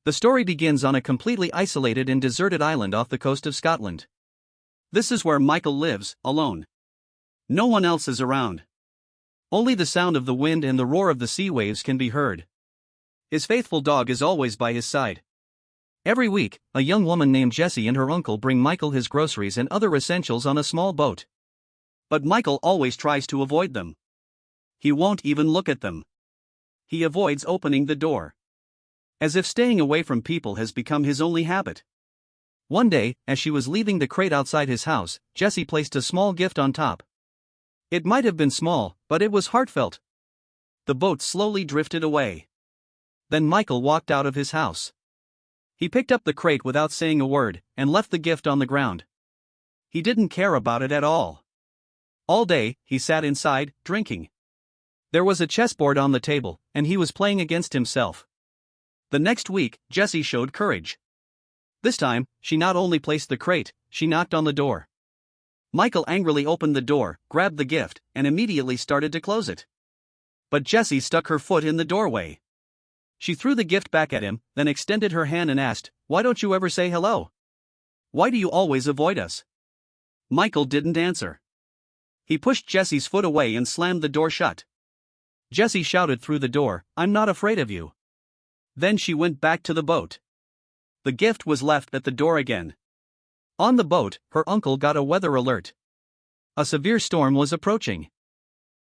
The story begins on a completely isolated and deserted island off the coast of Scotland. This is where Michael lives, alone. No one else is around. Only the sound of the wind and the roar of the sea waves can be heard. His faithful dog is always by his side. Every week, a young woman named Jessie and her uncle bring Michael his groceries and other essentials on a small boat. But Michael always tries to avoid them. He won't even look at them. He avoids opening the door. As if staying away from people has become his only habit. One day, as she was leaving the crate outside his house, Jessie placed a small gift on top. It might have been small, but it was heartfelt. The boat slowly drifted away. Then Michael walked out of his house. He picked up the crate without saying a word, and left the gift on the ground. He didn't care about it at all. All day, he sat inside, drinking. There was a chessboard on the table, and he was playing against himself. The next week, Jessie showed courage. This time, she not only placed the crate, she knocked on the door. Michael angrily opened the door, grabbed the gift, and immediately started to close it. But Jessie stuck her foot in the doorway. She threw the gift back at him, then extended her hand and asked, "Why don't you ever say hello? Why do you always avoid us?" Michael didn't answer. He pushed Jessie's foot away and slammed the door shut. Jessie shouted through the door, "I'm not afraid of you." Then she went back to the boat. The gift was left at the door again. On the boat, her uncle got a weather alert. A severe storm was approaching.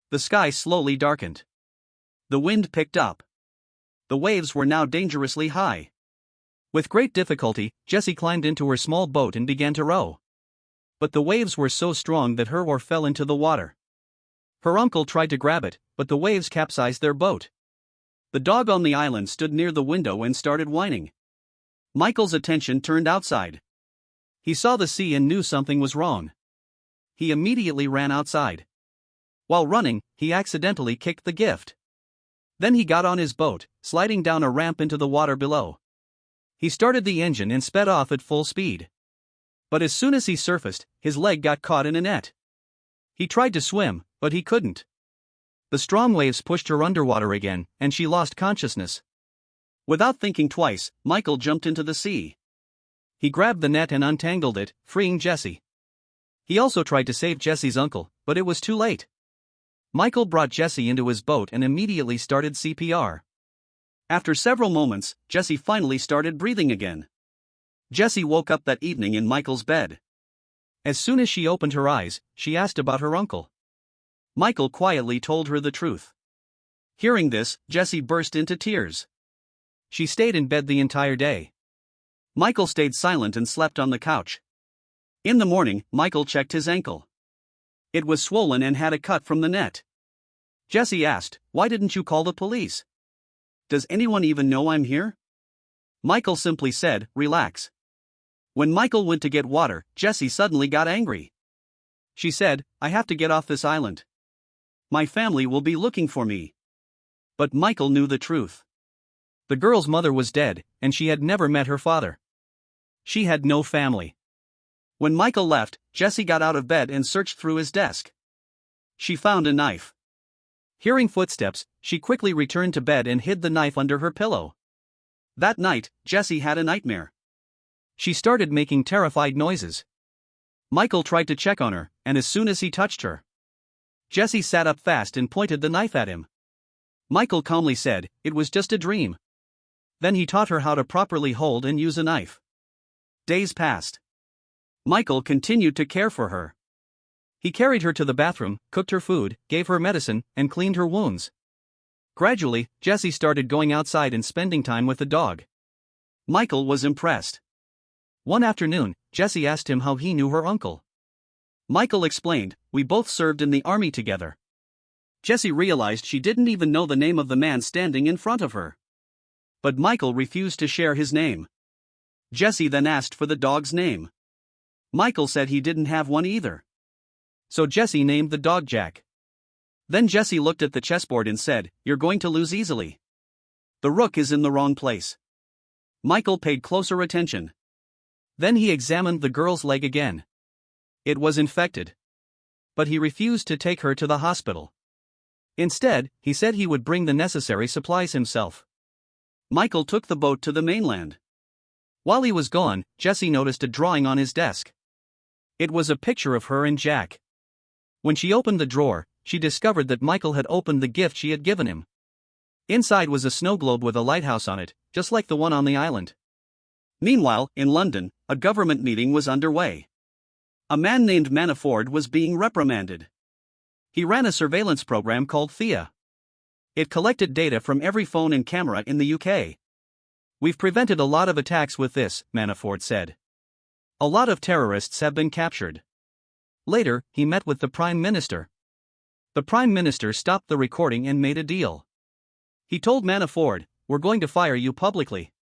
The sky slowly darkened. The wind picked up. The waves were now dangerously high. With great difficulty, Jessie climbed into her small boat and began to row. But the waves were so strong that her oar fell into the water. Her uncle tried to grab it, but the waves capsized their boat. The dog on the island stood near the window and started whining. Michael's attention turned outside. He saw the sea and knew something was wrong. He immediately ran outside. While running, he accidentally kicked the gift. Then he got on his boat, sliding down a ramp into the water below. He started the engine and sped off at full speed. But as soon as he surfaced, his leg got caught in a net. He tried to swim, but he couldn't. The strong waves pushed her underwater again, and she lost consciousness. Without thinking twice, Michael jumped into the sea. He grabbed the net and untangled it, freeing Jessie. He also tried to save Jessie's uncle, but it was too late. Michael brought Jessie into his boat and immediately started CPR. After several moments, Jessie finally started breathing again. Jessie woke up that evening in Michael's bed. As soon as she opened her eyes, she asked about her uncle. Michael quietly told her the truth. Hearing this, Jessie burst into tears. She stayed in bed the entire day. Michael stayed silent and slept on the couch. In the morning, Michael checked his ankle. It was swollen and had a cut from the net. Jessie asked, "Why didn't you call the police? Does anyone even know I'm here?" Michael simply said, "Relax." When Michael went to get water, Jessie suddenly got angry. She said, "I have to get off this island. My family will be looking for me." But Michael knew the truth. The girl's mother was dead, and she had never met her father. She had no family. When Michael left, Jessie got out of bed and searched through his desk. She found a knife. Hearing footsteps, she quickly returned to bed and hid the knife under her pillow. That night, Jessie had a nightmare. She started making terrified noises. Michael tried to check on her, and as soon as he touched her, Jessie sat up fast and pointed the knife at him. Michael calmly said, "It was just a dream." Then he taught her how to properly hold and use a knife. Days passed. Michael continued to care for her. He carried her to the bathroom, cooked her food, gave her medicine, and cleaned her wounds. Gradually, Jessie started going outside and spending time with the dog. Michael was impressed. One afternoon, Jessie asked him how he knew her uncle. Michael explained, "We both served in the army together." Jessie realized she didn't even know the name of the man standing in front of her. But Michael refused to share his name. Jessie then asked for the dog's name. Michael said he didn't have one either. So Jessie named the dog Jack. Then Jessie looked at the chessboard and said, "You're going to lose easily. The rook is in the wrong place." Michael paid closer attention. Then he examined the girl's leg again. It was infected. But he refused to take her to the hospital. Instead, he said he would bring the necessary supplies himself. Michael took the boat to the mainland. While he was gone, Jessie noticed a drawing on his desk. It was a picture of her and Jack. When she opened the drawer, she discovered that Michael had opened the gift she had given him. Inside was a snow globe with a lighthouse on it, just like the one on the island. Meanwhile, in London, a government meeting was underway. A man named Manafort was being reprimanded. He ran a surveillance program called Thea. It collected data from every phone and camera in the UK. "We've prevented a lot of attacks with this," Manafort said. "A lot of terrorists have been captured." Later, he met with the Prime Minister. The Prime Minister stopped the recording and made a deal. He told Manafort, "We're going to fire you publicly.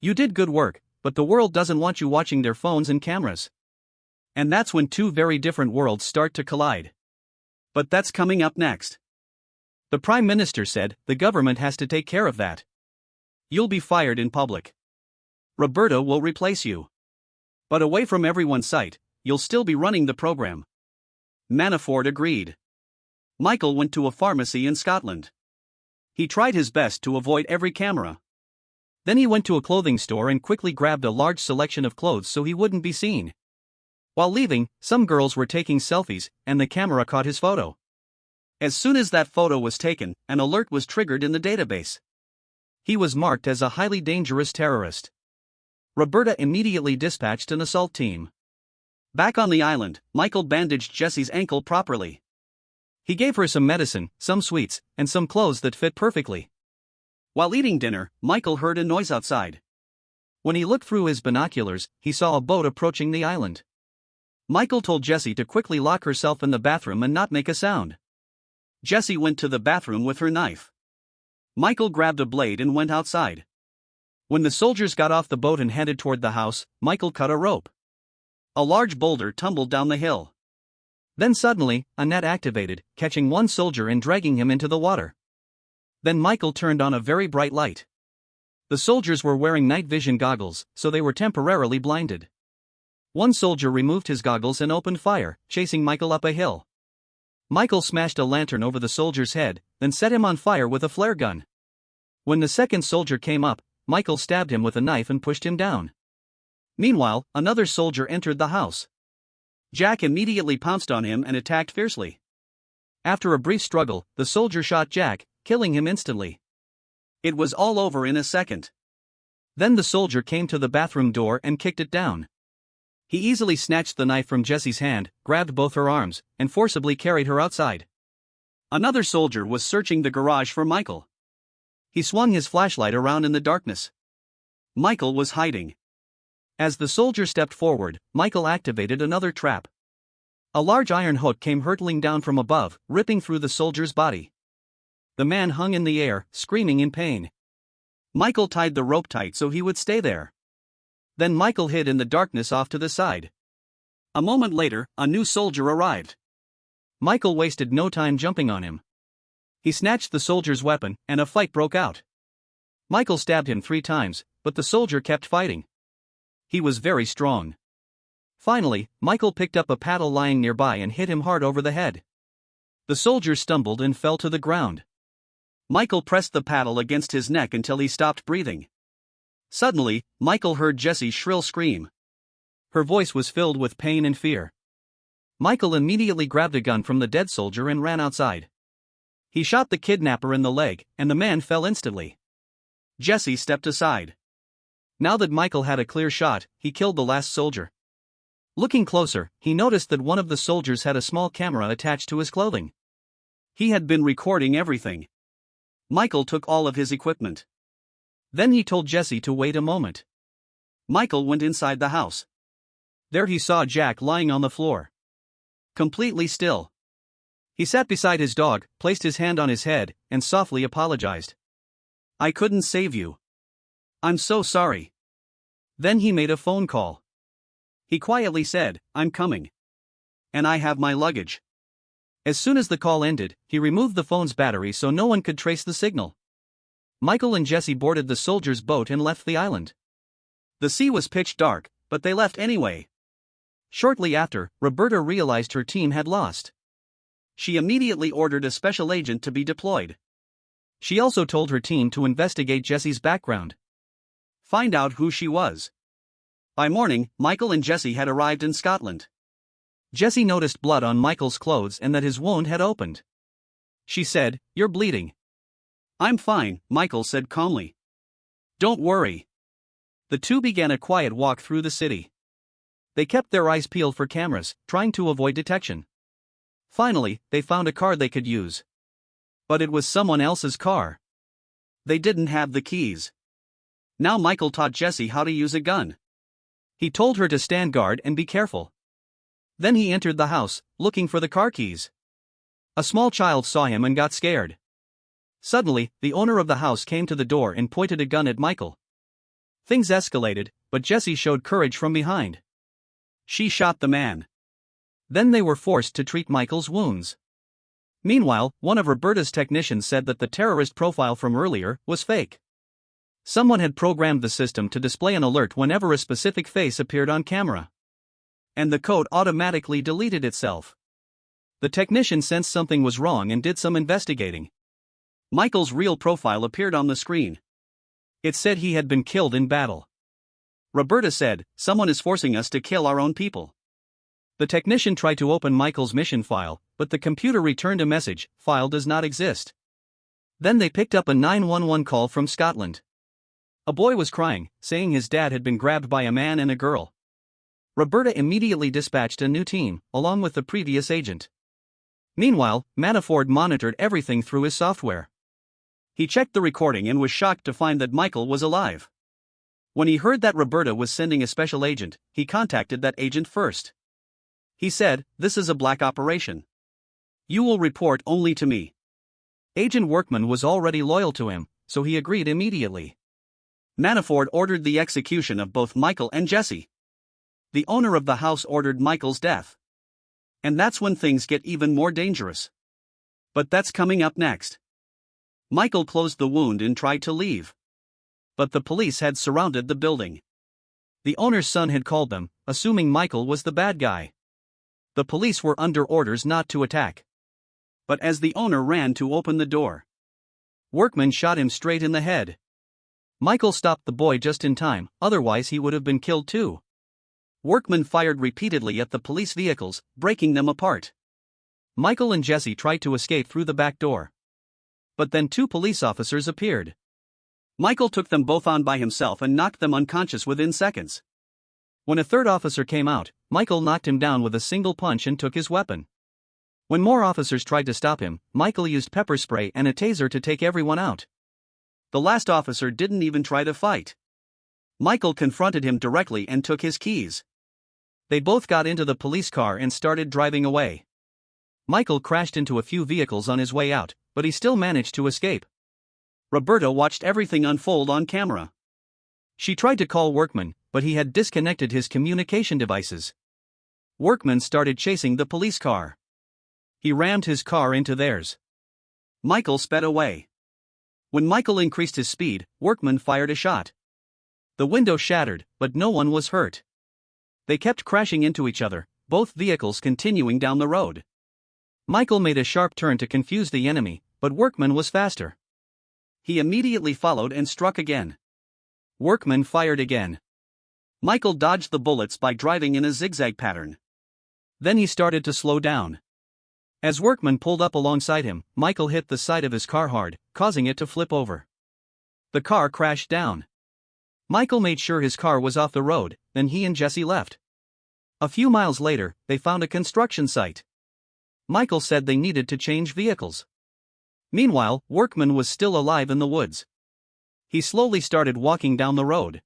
You did good work, but the world doesn't want you watching their phones and cameras." And that's when two very different worlds start to collide. But that's coming up next. The Prime Minister said, "The government has to take care of that. You'll be fired in public. Roberta will replace you. But away from everyone's sight, you'll still be running the program." Manafort agreed. Michael went to a pharmacy in Scotland. He tried his best to avoid every camera. Then he went to a clothing store and quickly grabbed a large selection of clothes so he wouldn't be seen. While leaving, some girls were taking selfies, and the camera caught his photo. As soon as that photo was taken, an alert was triggered in the database. He was marked as a highly dangerous terrorist. Roberta immediately dispatched an assault team. Back on the island, Michael bandaged Jessie's ankle properly. He gave her some medicine, some sweets, and some clothes that fit perfectly. While eating dinner, Michael heard a noise outside. When he looked through his binoculars, he saw a boat approaching the island. Michael told Jessie to quickly lock herself in the bathroom and not make a sound. Jessie went to the bathroom with her knife. Michael grabbed a blade and went outside. When the soldiers got off the boat and headed toward the house, Michael cut a rope. A large boulder tumbled down the hill. Then suddenly, a net activated, catching one soldier and dragging him into the water. Then Michael turned on a very bright light. The soldiers were wearing night vision goggles, so they were temporarily blinded. One soldier removed his goggles and opened fire, chasing Michael up a hill. Michael smashed a lantern over the soldier's head, then set him on fire with a flare gun. When the second soldier came up, Michael stabbed him with a knife and pushed him down. Meanwhile, another soldier entered the house. Jack immediately pounced on him and attacked fiercely. After a brief struggle, the soldier shot Jack, killing him instantly. It was all over in a second. Then the soldier came to the bathroom door and kicked it down. He easily snatched the knife from Jessie's hand, grabbed both her arms, and forcibly carried her outside. Another soldier was searching the garage for Michael. He swung his flashlight around in the darkness. Michael was hiding. As the soldier stepped forward, Michael activated another trap. A large iron hook came hurtling down from above, ripping through the soldier's body. The man hung in the air, screaming in pain. Michael tied the rope tight so he would stay there. Then Michael hid in the darkness off to the side. A moment later, a new soldier arrived. Michael wasted no time jumping on him. He snatched the soldier's weapon, and a fight broke out. Michael stabbed him 3 times, but the soldier kept fighting. He was very strong. Finally, Michael picked up a paddle lying nearby and hit him hard over the head. The soldier stumbled and fell to the ground. Michael pressed the paddle against his neck until he stopped breathing. Suddenly, Michael heard Jessie shrill scream. Her voice was filled with pain and fear. Michael immediately grabbed a gun from the dead soldier and ran outside. He shot the kidnapper in the leg, and the man fell instantly. Jessie stepped aside. Now that Michael had a clear shot, he killed the last soldier. Looking closer, he noticed that one of the soldiers had a small camera attached to his clothing. He had been recording everything. Michael took all of his equipment. Then he told Jessie to wait a moment. Michael went inside the house. There he saw Jack lying on the floor. Completely still. He sat beside his dog, placed his hand on his head, and softly apologized. "I couldn't save you. I'm so sorry." Then he made a phone call. He quietly said, "I'm coming. And I have my luggage." As soon as the call ended, he removed the phone's battery so no one could trace the signal. Michael and Jessie boarded the soldier's boat and left the island. The sea was pitch dark, but they left anyway. Shortly after, Roberta realized her team had lost. She immediately ordered a special agent to be deployed. She also told her team to investigate Jessie's background. Find out who she was. By morning, Michael and Jessie had arrived in Scotland. Jessie noticed blood on Michael's clothes and that his wound had opened. She said, "You're bleeding." "I'm fine," Michael said calmly. "Don't worry." The two began a quiet walk through the city. They kept their eyes peeled for cameras, trying to avoid detection. Finally, they found a car they could use. But it was someone else's car. They didn't have the keys. Now Michael taught Jessie how to use a gun. He told her to stand guard and be careful. Then he entered the house, looking for the car keys. A small child saw him and got scared. Suddenly, the owner of the house came to the door and pointed a gun at Michael. Things escalated, but Jessie showed courage from behind. She shot the man. Then they were forced to treat Michael's wounds. Meanwhile, one of Roberta's technicians said that the terrorist profile from earlier was fake. Someone had programmed the system to display an alert whenever a specific face appeared on camera. And the code automatically deleted itself. The technician sensed something was wrong and did some investigating. Michael's real profile appeared on the screen. It said he had been killed in battle. Roberta said, "Someone is forcing us to kill our own people." The technician tried to open Michael's mission file, but the computer returned a message, "File does not exist." Then they picked up a 911 call from Scotland. A boy was crying, saying his dad had been grabbed by a man and a girl. Roberta immediately dispatched a new team, along with the previous agent. Meanwhile, Manafort monitored everything through his software. He checked the recording and was shocked to find that Michael was alive. When he heard that Roberta was sending a special agent, he contacted that agent first. He said, "This is a black operation. You will report only to me." Agent Workman was already loyal to him, so he agreed immediately. Manafort ordered the execution of both Michael and Jessie. The owner of the house ordered Michael's death. And that's when things get even more dangerous. But that's coming up next. Michael closed the wound and tried to leave. But the police had surrounded the building. The owner's son had called them, assuming Michael was the bad guy. The police were under orders not to attack. But as the owner ran to open the door, Workman shot him straight in the head. Michael stopped the boy just in time, otherwise he would have been killed too. Workman fired repeatedly at the police vehicles, breaking them apart. Michael and Jessie tried to escape through the back door. But then two police officers appeared. Michael took them both on by himself and knocked them unconscious within seconds. When a third officer came out, Michael knocked him down with a single punch and took his weapon. When more officers tried to stop him, Michael used pepper spray and a taser to take everyone out. The last officer didn't even try to fight. Michael confronted him directly and took his keys. They both got into the police car and started driving away. Michael crashed into a few vehicles on his way out, but he still managed to escape. Roberta watched everything unfold on camera. She tried to call Workman, but he had disconnected his communication devices. Workman started chasing the police car. He rammed his car into theirs. Michael sped away. When Michael increased his speed, Workman fired a shot. The window shattered, but no one was hurt. They kept crashing into each other, both vehicles continuing down the road. Michael made a sharp turn to confuse the enemy, but Workman was faster. He immediately followed and struck again. Workman fired again. Michael dodged the bullets by driving in a zigzag pattern. Then he started to slow down. As Workman pulled up alongside him, Michael hit the side of his car hard, causing it to flip over. The car crashed down. Michael made sure his car was off the road, then he and Jessie left. A few miles later, they found a construction site. Michael said they needed to change vehicles. Meanwhile, Workman was still alive in the woods. He slowly started walking down the road.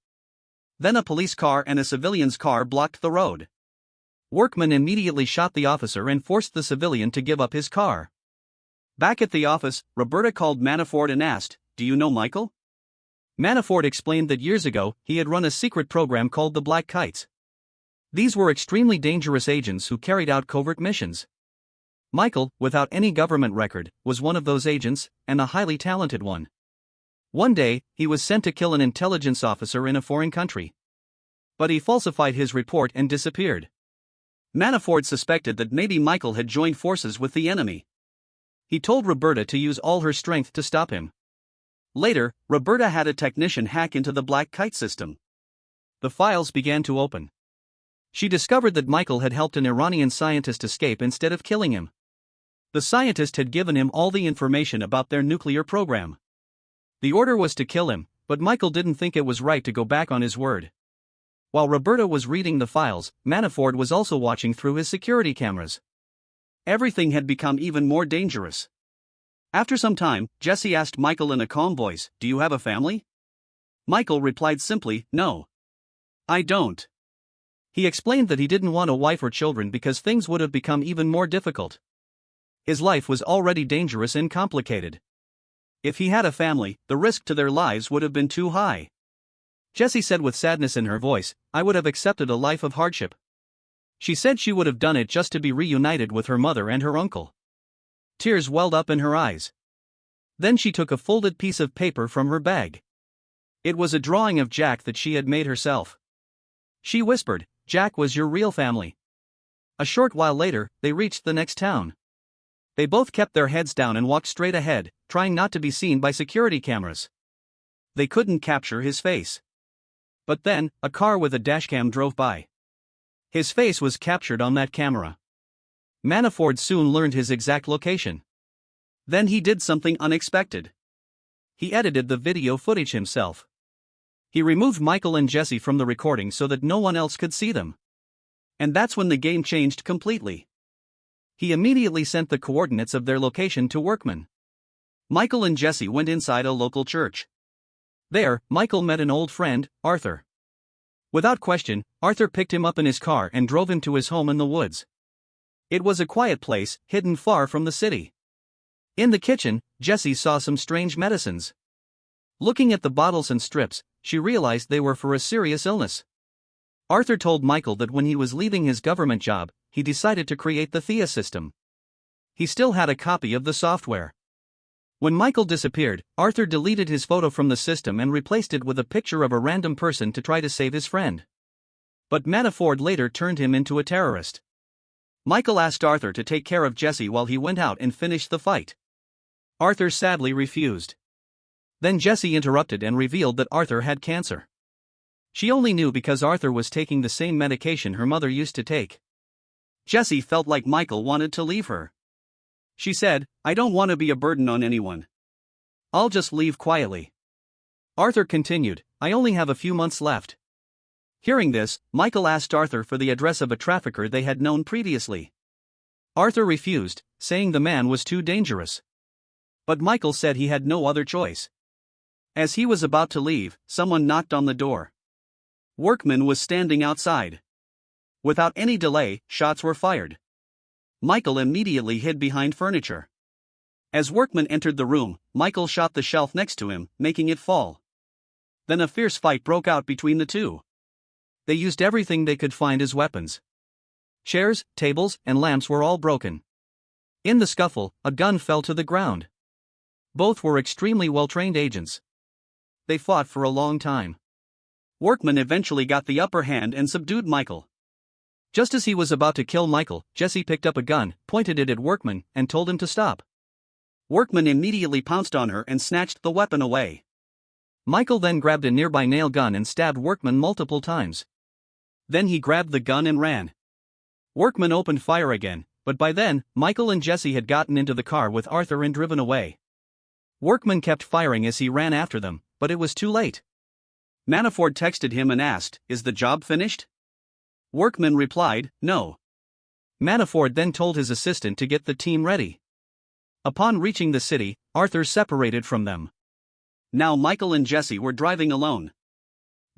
Then a police car and a civilian's car blocked the road. Workman immediately shot the officer and forced the civilian to give up his car. Back at the office, Roberta called Manafort and asked, "Do you know Michael?" Manafort explained that years ago, he had run a secret program called the Black Kites. These were extremely dangerous agents who carried out covert missions. Michael, without any government record, was one of those agents, and a highly talented one. One day, he was sent to kill an intelligence officer in a foreign country. But he falsified his report and disappeared. Manafort suspected that maybe Michael had joined forces with the enemy. He told Roberta to use all her strength to stop him. Later, Roberta had a technician hack into the Black Kite system. The files began to open. She discovered that Michael had helped an Iranian scientist escape instead of killing him. The scientist had given him all the information about their nuclear program. The order was to kill him, but Michael didn't think it was right to go back on his word. While Roberta was reading the files, Manafort was also watching through his security cameras. Everything had become even more dangerous. After some time, Jessie asked Michael in a calm voice, "Do you have a family?" Michael replied simply, "No. I don't." He explained that he didn't want a wife or children because things would have become even more difficult. His life was already dangerous and complicated. If he had a family, the risk to their lives would have been too high. Jessie said with sadness in her voice, "I would have accepted a life of hardship." She said she would have done it just to be reunited with her mother and her uncle. Tears welled up in her eyes. Then she took a folded piece of paper from her bag. It was a drawing of Jack that she had made herself. She whispered, "Jack was your real family." A short while later, they reached the next town. They both kept their heads down and walked straight ahead, trying not to be seen by security cameras. They couldn't capture his face. But then, a car with a dashcam drove by. His face was captured on that camera. Manafort soon learned his exact location. Then he did something unexpected. He edited the video footage himself. He removed Michael and Jessie from the recording so that no one else could see them. And that's when the game changed completely. He immediately sent the coordinates of their location to Workman. Michael and Jessie went inside a local church. There, Michael met an old friend, Arthur. Without question, Arthur picked him up in his car and drove him to his home in the woods. It was a quiet place, hidden far from the city. In the kitchen, Jessie saw some strange medicines. Looking at the bottles and strips, she realized they were for a serious illness. Arthur told Michael that when he was leaving his government job, he decided to create the Thea system. He still had a copy of the software. When Michael disappeared, Arthur deleted his photo from the system and replaced it with a picture of a random person to try to save his friend. But Manafort later turned him into a terrorist. Michael asked Arthur to take care of Jessie while he went out and finished the fight. Arthur sadly refused. Then Jessie interrupted and revealed that Arthur had cancer. She only knew because Arthur was taking the same medication her mother used to take. Jessie felt like Michael wanted to leave her. She said, "I don't want to be a burden on anyone. I'll just leave quietly." Arthur continued, "I only have a few months left." Hearing this, Michael asked Arthur for the address of a trafficker they had known previously. Arthur refused, saying the man was too dangerous. But Michael said he had no other choice. As he was about to leave, someone knocked on the door. Workman was standing outside. Without any delay, shots were fired. Michael immediately hid behind furniture. As Workman entered the room, Michael shot the shelf next to him, making it fall. Then a fierce fight broke out between the two. They used everything they could find as weapons. Chairs, tables, and lamps were all broken. In the scuffle, a gun fell to the ground. Both were extremely well-trained agents. They fought for a long time. Workman eventually got the upper hand and subdued Michael. Just as he was about to kill Michael, Jessie picked up a gun, pointed it at Workman, and told him to stop. Workman immediately pounced on her and snatched the weapon away. Michael then grabbed a nearby nail gun and stabbed Workman multiple times. Then he grabbed the gun and ran. Workman opened fire again, but by then, Michael and Jessie had gotten into the car with Arthur and driven away. Workman kept firing as he ran after them, but it was too late. Manafort texted him and asked, "Is the job finished?" Workman replied, "No." Manafort then told his assistant to get the team ready. Upon reaching the city, Arthur separated from them. Now Michael and Jessie were driving alone.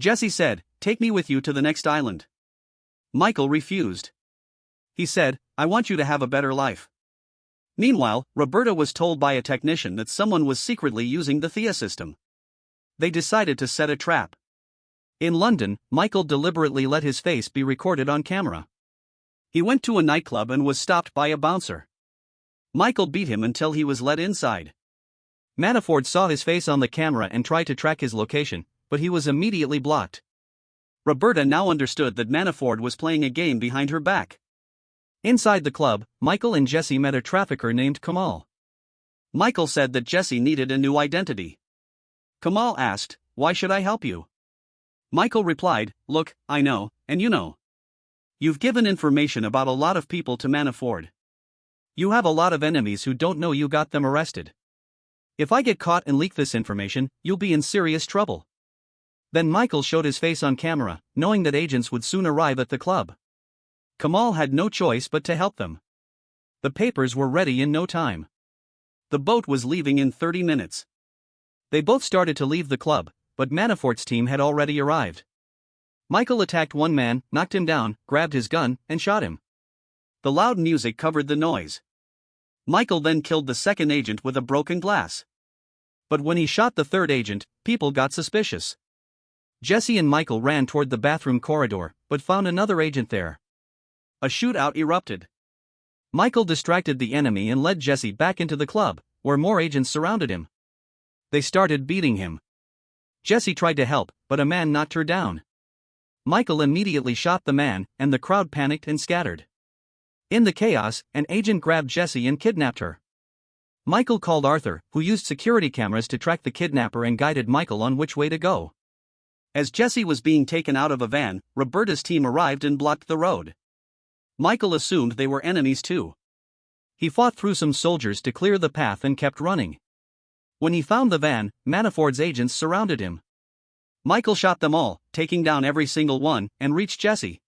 Jessie said, "Take me with you to the next island." Michael refused. He said, "I want you to have a better life." Meanwhile, Roberta was told by a technician that someone was secretly using the Thea system. They decided to set a trap. In London, Michael deliberately let his face be recorded on camera. He went to a nightclub and was stopped by a bouncer. Michael beat him until he was let inside. Manafort saw his face on the camera and tried to track his location, but he was immediately blocked. Roberta now understood that Manafort was playing a game behind her back. Inside the club, Michael and Jessie met a trafficker named Kamal. Michael said that Jessie needed a new identity. Kamal asked, "Why should I help you?" Michael replied, "Look, I know, and you know. You've given information about a lot of people to Manafort. You have a lot of enemies who don't know you got them arrested. If I get caught and leak this information, you'll be in serious trouble." Then Michael showed his face on camera, knowing that agents would soon arrive at the club. Kamal had no choice but to help them. The papers were ready in no time. The boat was leaving in 30 minutes. They both started to leave the club, but Manafort's team had already arrived. Michael attacked one man, knocked him down, grabbed his gun, and shot him. The loud music covered the noise. Michael then killed the second agent with a broken glass. But when he shot the third agent, people got suspicious. Jessie and Michael ran toward the bathroom corridor, but found another agent there. A shootout erupted. Michael distracted the enemy and led Jessie back into the club, where more agents surrounded him. They started beating him. Jessie tried to help, but a man knocked her down. Michael immediately shot the man, and the crowd panicked and scattered. In the chaos, an agent grabbed Jessie and kidnapped her. Michael called Arthur, who used security cameras to track the kidnapper and guided Michael on which way to go. As Jessie was being taken out of a van, Roberta's team arrived and blocked the road. Michael assumed they were enemies too. He fought through some soldiers to clear the path and kept running. When he found the van, Manafort's agents surrounded him. Michael shot them all, taking down every single one, and reached Jessie.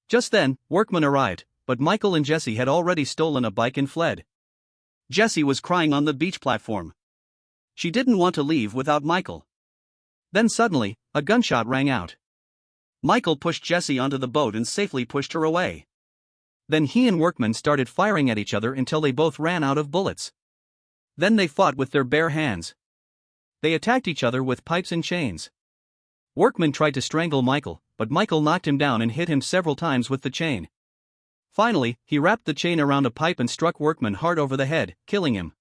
Just then, workmen arrived, but Michael and Jessie had already stolen a bike and fled. Jessie was crying on the beach platform. She didn't want to leave without Michael. Then suddenly, a gunshot rang out. Michael pushed Jessie onto the boat and safely pushed her away. Then he and workmen started firing at each other until they both ran out of bullets. Then they fought with their bare hands. They attacked each other with pipes and chains. Workmen tried to strangle Michael, but Michael knocked him down and hit him several times with the chain. Finally, he wrapped the chain around a pipe and struck Workman hard over the head, killing him.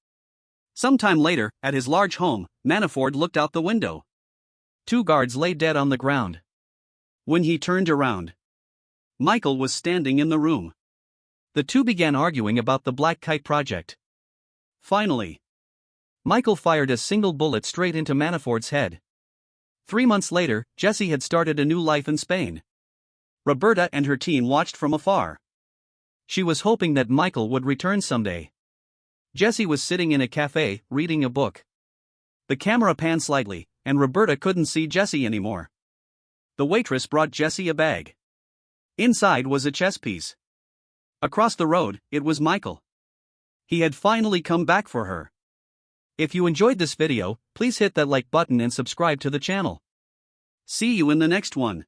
Sometime later, at his large home, Manafort looked out the window. 2 guards lay dead on the ground. When he turned around, Michael was standing in the room. The two began arguing about the Black Kite project. Finally, Michael fired a single bullet straight into Manafort's head. 3 months later, Jessie had started a new life in Spain. Roberta and her team watched from afar. She was hoping that Michael would return someday. Jessie was sitting in a cafe, reading a book. The camera panned slightly, and Roberta couldn't see Jessie anymore. The waitress brought Jessie a bag. Inside was a chess piece. Across the road, it was Michael. He had finally come back for her. If you enjoyed this video, please hit that like button and subscribe to the channel. See you in the next one.